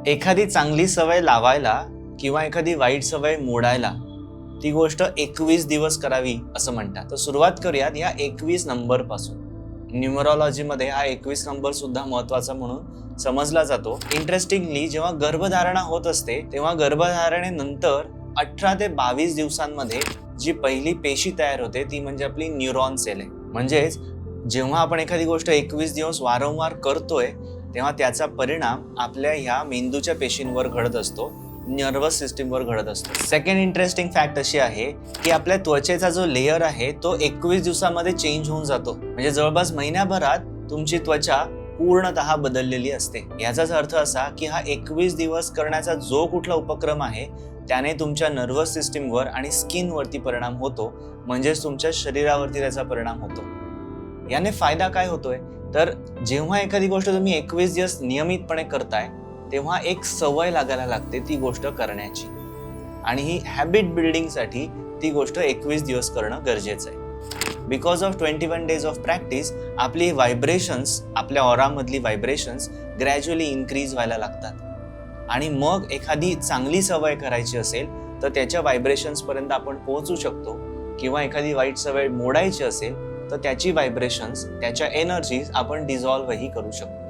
एखादी चांगली सवय लावायला किंवा एखादी वाईट सवय मोडायला ती गोष्ट 21 दिवस करावी असं म्हणतात. तर सुरुवात करूयात या 21 नंबर पासून. न्यूमरॉलॉजी मध्ये हा 21 नंबर सुद्धा महत्वाचा म्हणून समजला जातो. इंटरेस्टिंगली जेव्हा गर्भधारणा होत असते तेव्हा गर्भधारणेनंतर 18 ते 22 दिवसांमध्ये जी पहिली पेशी तयार होते ती म्हणजे आपली न्यूरॉन सेल आहे. म्हणजेच जेव्हा आपण एखादी गोष्ट 21 दिवस वारंवार करतोय तेव्हा त्याचा परिणाम आपल्या ह्या मेंदूच्या पेशींवर घडत असतो, नर्वस सिस्टीमवर घडत असतो. सेकंड इंटरेस्टिंग फॅक्ट अशी आहे की आपल्या त्वचेचा जो लेयर आहे तो 21 दिवसांमध्ये चेंज होऊन जातो. म्हणजे जवळपास महिन्याभरात तुमची त्वचा पूर्णतः बदललेली असते. याचाच अर्थ असा की हा 21 दिवस करण्याचा जो कुठला उपक्रम आहे त्याने तुमच्या नर्वस सिस्टीमवर आणि स्किनवरती परिणाम होतो, म्हणजेच तुमच्या शरीरावरती त्याचा परिणाम होतो. याने फायदा काय होतोय तर जेव्हा एखादी गोष्ट तुम्ही 21 दिवस नियमितपणे करताय तेव्हा एक सवय लागायला लागते ती गोष्ट करण्याची, आणि ही हॅबिट बिल्डिंगसाठी ती गोष्ट 21 दिवस करणं गरजेचं आहे. Because of 21 days of practice आपली व्हायब्रेशन्स, आपल्या ऑरामधली व्हायब्रेशन्स ग्रॅज्युअली इन्क्रीज व्हायला लागतात, आणि मग एखादी चांगली सवय करायची असेल तर त्याच्या व्हायब्रेशन्स पर्यंत आपण पोहोचू शकतो, किंवा एखादी वाईट सवय मोडायची असेल तर त्याची व्हायब्रेशन्स, त्याच्या एनर्जीज आपण डिझॉल्व्हही करू शकतो.